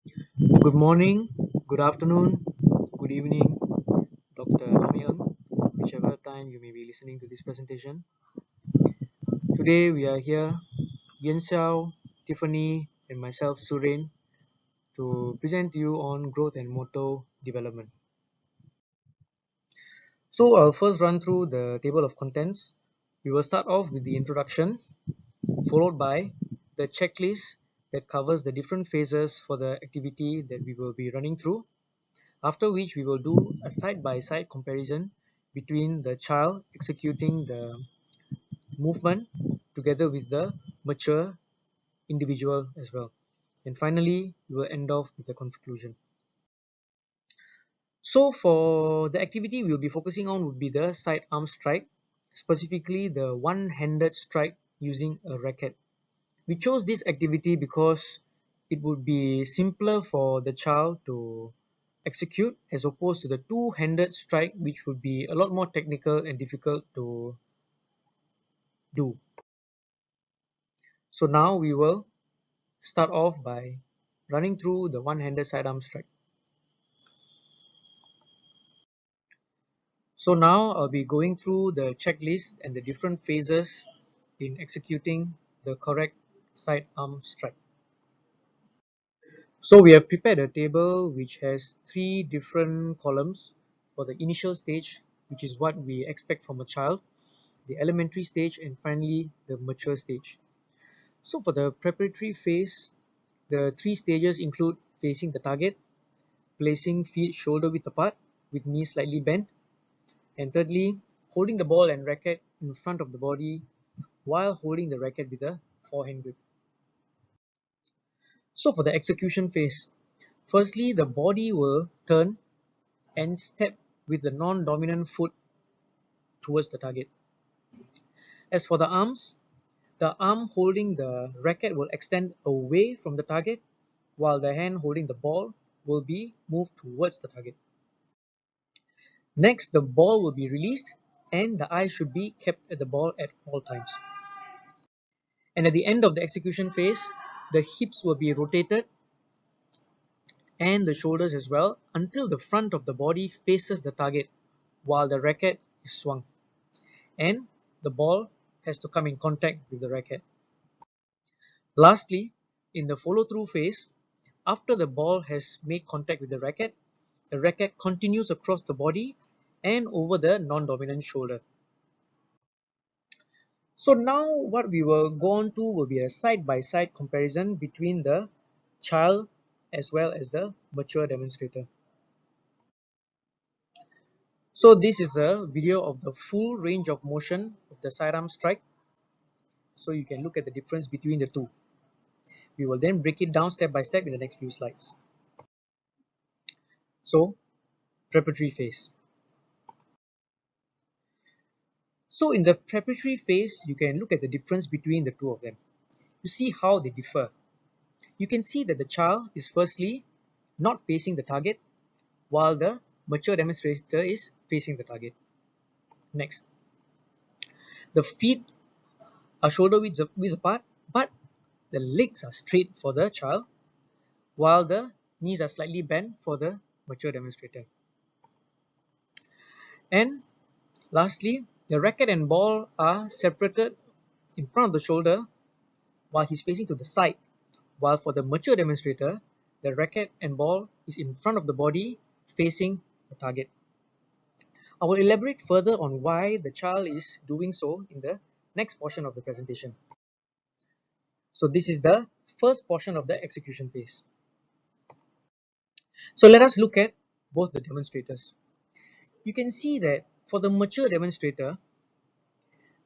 Good morning, good afternoon, good evening, Dr. Ramyan, whichever time you may be listening to this presentation. Today we are here, Yen Xiao, Tiffany, and myself, Suren, to present to you on growth and motor development. So I'll first run through the table of contents. We will start off with the introduction, followed by the checklist that covers the different phases for the activity that we will be running through. After which we will do a side-by-side comparison between the child executing the movement together with the mature individual as well. And finally, we will end off with the conclusion. So for the activity we will be focusing on would be the sidearm strike, specifically the one-handed strike using a racket. We chose this activity because it would be simpler for the child to execute as opposed to the two-handed strike, which would be a lot more technical and difficult to do. So now we will start off by running through the one-handed sidearm strike. So now I'll be going through the checklist and the different phases in executing the correct sidearm strike. So we have prepared a table which has three different columns for the initial stage, which is what we expect from a child, the elementary stage, and finally the mature stage. So for the preparatory phase, the three stages include facing the target, placing feet shoulder width apart with knees slightly bent, and thirdly, holding the ball and racket in front of the body while holding the racket with a forehand grip. So for the execution phase, firstly the body will turn and step with the non-dominant foot towards the target. As for the arms, the arm holding the racket will extend away from the target while the hand holding the ball will be moved towards the target. Next, the ball will be released and the eye should be kept at the ball at all times. And at the end of the execution phase, the hips will be rotated and the shoulders as well until the front of the body faces the target while the racket is swung. And the ball has to come in contact with the racket. Lastly, in the follow-through phase, after the ball has made contact with the racket continues across the body and over the non-dominant shoulder. So now what we will go on to will be a side-by-side comparison between the child as well as the mature demonstrator. So this is a video of the full range of motion of the sidearm strike. So you can look at the difference between the two. We will then break it down step by step in the next few slides. So, preparatory phase. So in the preparatory phase, you can look at the difference between the two of them. You see how they differ. You can see that the child is firstly not facing the target, while the mature demonstrator is facing the target. Next, the feet are shoulder width apart, but the legs are straight for the child, while the knees are slightly bent for the mature demonstrator. And lastly, the racket and ball are separated in front of the shoulder while he's facing to the side, while for the mature demonstrator, the racket and ball is in front of the body facing the target. I will elaborate further on why the child is doing so in the next portion of the presentation. So this is the first portion of the execution phase. So let us look at both the demonstrators. You can see that for the mature demonstrator,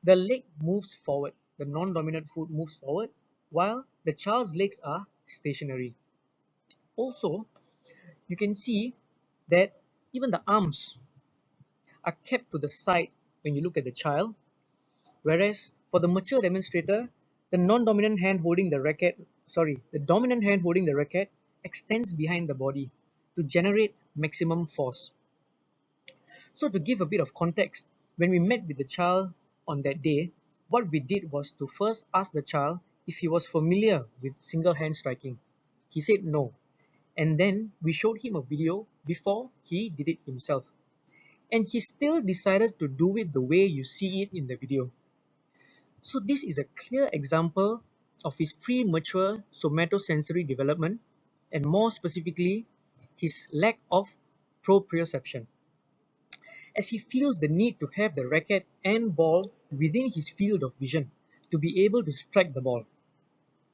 the leg moves forward, the non-dominant foot moves forward, while the child's legs are stationary. Also, you can see that even the arms are kept to the side when you look at the child, whereas for the mature demonstrator, the dominant hand holding the racket extends behind the body to generate maximum force. So to give a bit of context, when we met with the child on that day, what we did was to first ask the child if he was familiar with single hand striking. He said no. And then we showed him a video before he did it himself. And he still decided to do it the way you see it in the video. So this is a clear example of his premature somatosensory development, and more specifically, his lack of proprioception, as he feels the need to have the racket and ball within his field of vision to be able to strike the ball.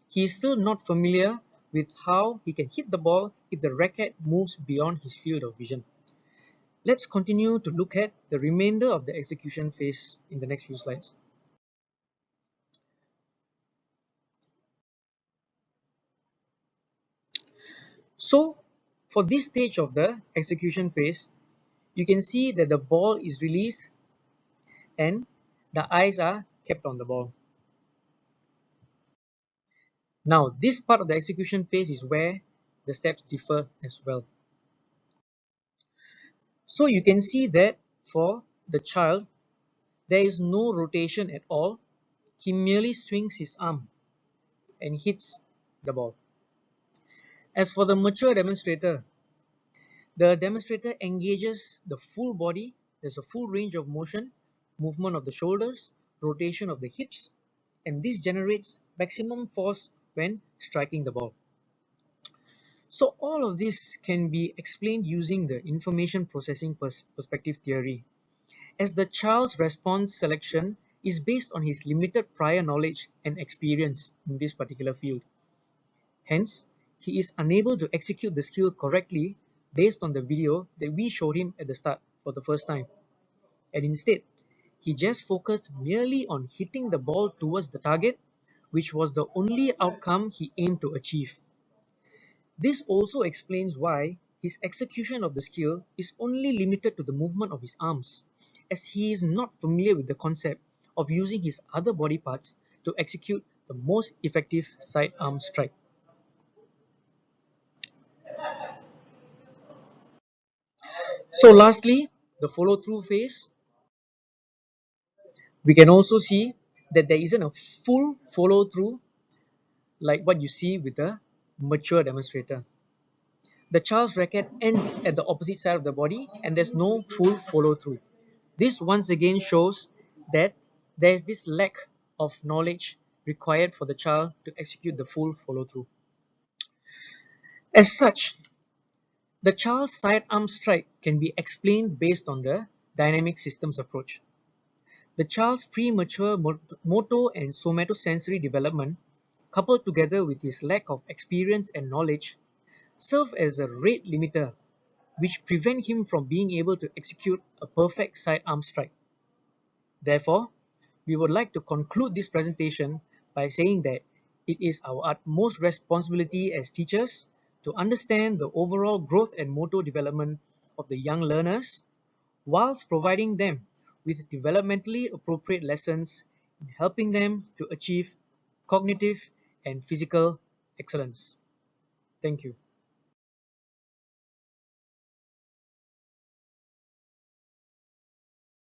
He is still not familiar with how he can hit the ball if the racket moves beyond his field of vision. Let's continue to look at the remainder of the execution phase in the next few slides. So, for this stage of the execution phase, you can see that the ball is released and the eyes are kept on the ball. Now, this part of the execution phase is where the steps differ as well. So you can see that for the child, there is no rotation at all. He merely swings his arm and hits the ball. As for the mature demonstrator, the demonstrator engages the full body. There's a full range of motion, movement of the shoulders, rotation of the hips, and this generates maximum force when striking the ball. So all of this can be explained using the information processing perspective theory, as the child's response selection is based on his limited prior knowledge and experience in this particular field. Hence, he is unable to execute the skill correctly based on the video that we showed him at the start for the first time. And instead, he just focused merely on hitting the ball towards the target, which was the only outcome he aimed to achieve. This also explains why his execution of the skill is only limited to the movement of his arms, as he is not familiar with the concept of using his other body parts to execute the most effective sidearm strike. So lastly, the follow-through phase. We can also see that there isn't a full follow-through like what you see with the mature demonstrator. The child's racket ends at the opposite side of the body and there's no full follow-through. This once again shows that there is this lack of knowledge required for the child to execute the full follow-through. As such, the child's sidearm strike can be explained based on the dynamic systems approach. The child's premature motor and somatosensory development, coupled together with his lack of experience and knowledge, serve as a rate limiter which prevent him from being able to execute a perfect sidearm strike. Therefore, we would like to conclude this presentation by saying that it is our utmost responsibility as teachers to understand the overall growth and motor development of the young learners, whilst providing them with developmentally appropriate lessons in helping them to achieve cognitive and physical excellence. Thank you.